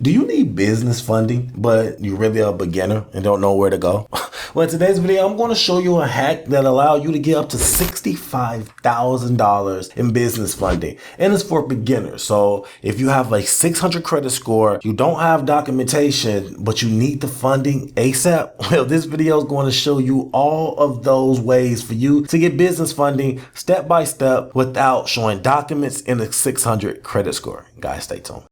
Do you need business funding, but you're really a beginner and don't know where to go? Well, in today's video, I'm going to show you a hack that allows you to get up to $65,000 in business funding. And it's for beginners. So if you have a 600 credit score, you don't have documentation, but you need the funding ASAP, well, this video is going to show you all of those ways for you to get business funding step by step without showing documents in a 600 credit score. Guys, stay tuned.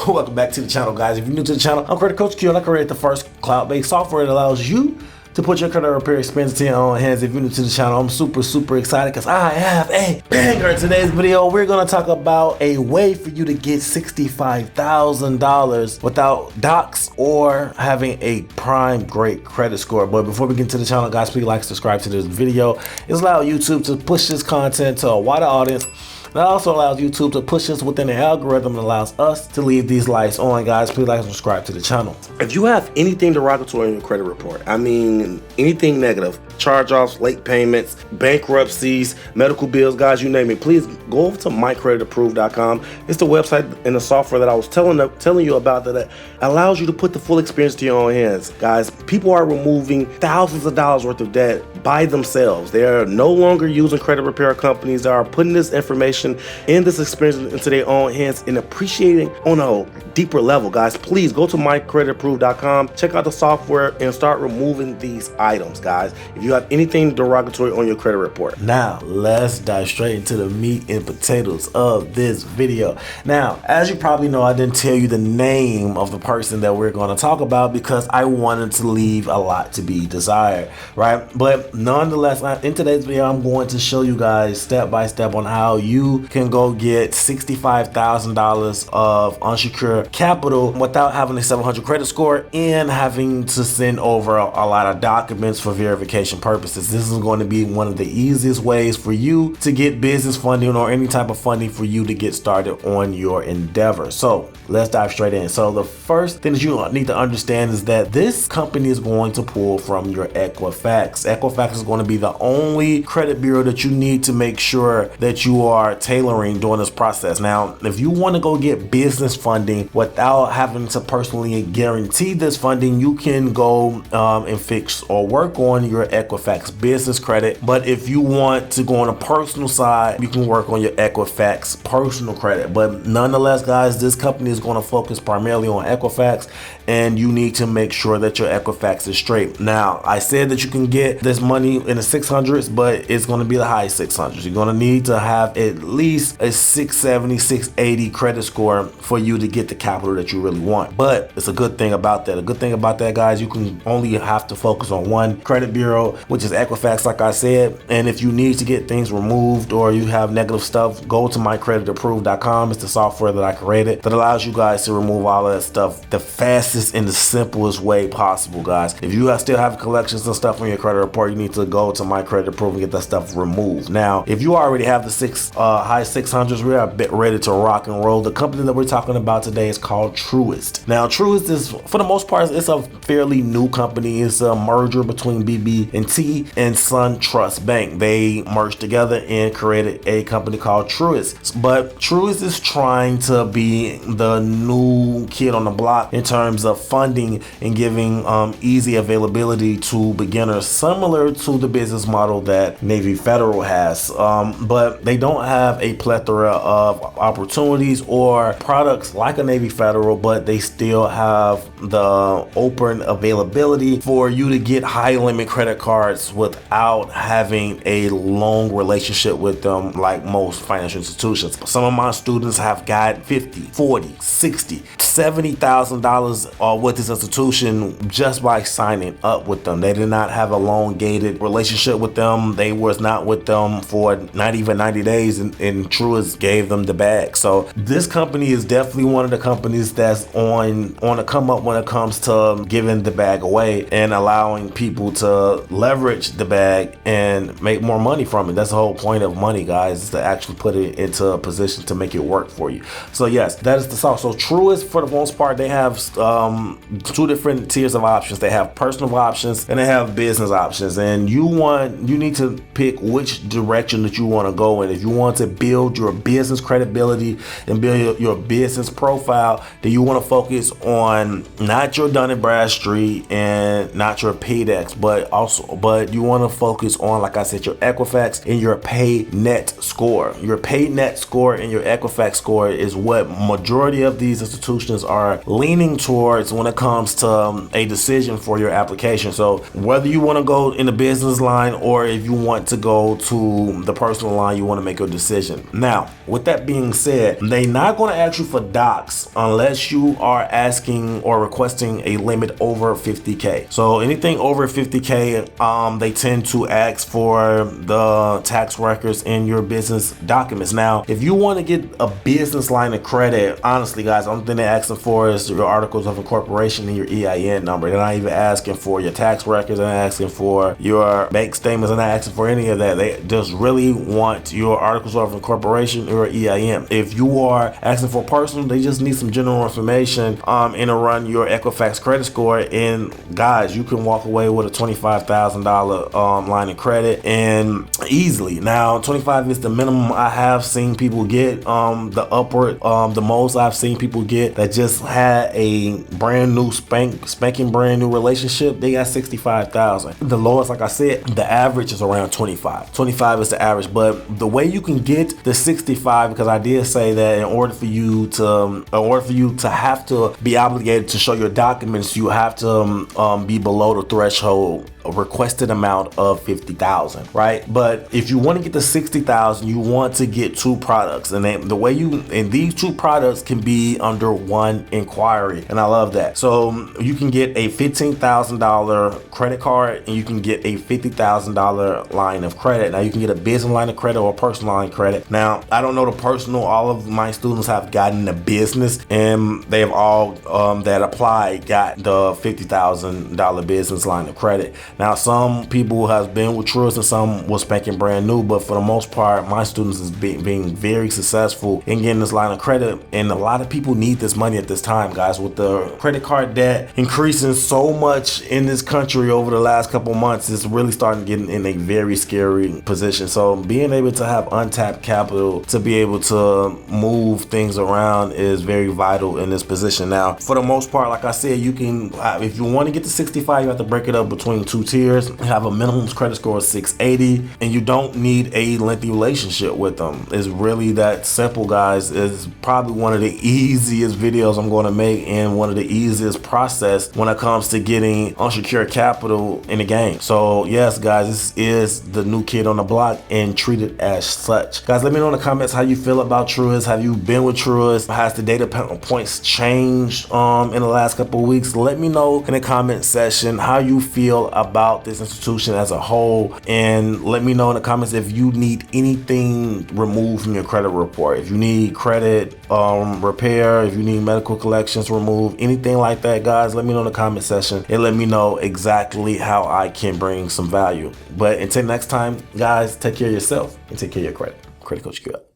Welcome back to the channel, guys. If you're new to the channel, I'm Credit Coach Q, and I created the first cloud-based software that allows you to put your credit repair experience into your own hands. If you're new to the channel, I'm super excited because I have a banger. In today's video, we're going to talk about a way for you to get $65,000 without docs or having a prime great credit score. But before we get into the channel, guys, please like, subscribe to this video. It's allowed YouTube to push this content to a wider audience. That also allows YouTube to push us within the algorithm and allows us to leave these lights on. Guys, please like and subscribe to the channel. If you have anything derogatory in your credit report, I mean anything negative, charge-offs, late payments, bankruptcies, medical bills, guys, you name it, please go over to mycreditapproved.com. It's the website and the software that I was telling you about that allows you to put the full experience to your own hands. Guys, people are removing thousands of dollars worth of debt by themselves. They are no longer using credit repair companies. They are putting this information and this experience into their own hands and appreciating on a deeper level. Guys, please go to mycreditapproved.com, check out the software and start removing these items, guys, if you have anything derogatory on your credit report. Now let's dive straight into the meat and potatoes of this video. Now, as you probably know, I didn't tell you the name of the person that we're going to talk about because I wanted to leave a lot to be desired, right? But nonetheless, in today's video, I'm going to show you guys step by step on how you can go get $65,000 of unsecured capital without having a 700 credit score and having to send over a lot of documents for verification purposes. This is going to be one of the easiest ways for you to get business funding or any type of funding for you to get started on your endeavor. So let's dive straight in. So the first thing that you need to understand is that this company is going to pull from your Equifax. Equifax is going to be the only credit bureau that you need to make sure that you are tailoring during this process. Now, if you want to go get business funding without having to personally guarantee this funding, you can go and fix or work on your Equifax business credit. But if you want to go on a personal side, you can work on your Equifax personal credit. But nonetheless, guys, this company is going to focus primarily on Equifax, and you need to make sure that your Equifax is straight. Now, I said that you can get this money in the 600s, but it's going to be the high 600s. You're going to need to have at least a 670, 680 credit score for you to get the capital that you really want. But it's a good thing about that. A good thing about that, guys, you can only have to focus on one credit bureau, which is Equifax, like I said. And if you need to get things removed or you have negative stuff, go to mycreditapproved.com. It's the software that I created that allows you guys to remove all of that stuff the fastest and the simplest way possible, guys. If you still have collections and stuff on your credit report, you need to go to mycreditapproved and get that stuff removed. Now, if you already have the high 600s, we are a bit ready to rock and roll. The company that we're talking about today is called Truist. Now, Truist is, for the most part, it's a fairly new company. It's a merger between BB&T and SunTrust Bank. They merged together and created a company called Truist. But Truist is trying to be the new kid on the block in terms of funding and giving easy availability to beginners, similar to the business model that Navy Federal has. But they don't have a plethora of opportunities or products like a Navy Federal, but they still have the open availability for you to get high limit credit cards without having a long relationship with them like most financial institutions. Some of my students have got 50, 40, 60, $70,000 with this institution just by signing up with them. They did not have a elongated relationship with them. They was not with them for not even 90 days, and Truist gave them the bag. So this company is definitely one of the companies that's on a come up when it comes to giving the bag away and allowing people to leverage the bag and make more money from it. That's the whole point of money, guys, is to actually put it into a position to make it work for you. So yes, that is the sauce. So Truist, for the most part, they have two different tiers of options. They have personal options and they have business options, and you need to pick which direction that you want to go in. If you want to build your business credibility and build your business profile, then you want to focus on not your Dun & Bradstreet and not your PayDex, but you want to focus on, like I said, your Equifax and your PayNet score. Your PayNet score and your Equifax score is what majority of these institutions are leaning towards when it comes to a decision for your application. So whether you want to go in the business line or if you want to go to the personal line, you want to make a decision. Now, with that being said, they're not going to ask you for docs unless you are asking or requesting a limit over 50K. So anything over 50K, they tend to ask for the tax records in your business documents. Now, if you want to get a business line of credit, honestly, guys, the only thing they're asking for is your articles of incorporation and your EIN number. They're not even asking for your tax records. They're not asking for your bank statements. They're not asking for any of that. They just really want your articles of incorporation or EIN. If you are asking for personal, they just need some general information and to run your Equifax credit score. And guys, you can walk away with a $25,000 line of credit and easily. Now, 25 is the minimum I have seen people get. The most I've seen people get that just had a brand new spanking brand new relationship, they got 65,000. The lowest, like I said, the average is around 25. 25 is the average, but the way you can get the 65, because I did say that in order for you to have to be obligated to show your documents, you have to be below the threshold requested amount of 50,000, right? But if you want to get to 60,000, you want to get two products, and these two products can be under one inquiry, and I love that. So you can get a $15,000 credit card and you can get a $50,000 line of credit. Now you can get a business line of credit or a personal line of credit. Now I don't know the personal. All of my students have gotten the business, and they have all that applied got the $50,000 business line of credit. Now, some people have been with Truist and some was spanking brand new, but for the most part, my students is being very successful in getting this line of credit. And a lot of people need this money at this time, guys. With the credit card debt increasing so much in this country over the last couple months, it's really starting to get in a very scary position. So being able to have untapped capital to be able to move things around is very vital in this position. Now, for the most part, like I said, you can, if you want to get to 65, you have to break it up between two tiers, have a minimum credit score of 680, and you don't need a lengthy relationship with them. It's really that simple, guys. It's probably one of the easiest videos I'm going to make and one of the easiest process when it comes to getting unsecured capital in the game. So yes, guys, this is the new kid on the block and treat it as such. Guys, let me know in the comments how you feel about Truist. Have you been with Truist? Has the data points changed in the last couple of weeks? Let me know in the comment section how you feel about this institution as a whole, and let me know in the comments if you need anything removed from your credit report. If you need credit repair, if you need medical collections removed, anything like that, guys, let me know in the comment section and let me know exactly how I can bring some value. But until next time, guys, take care of yourself and take care of your credit. Credit Coach Q out.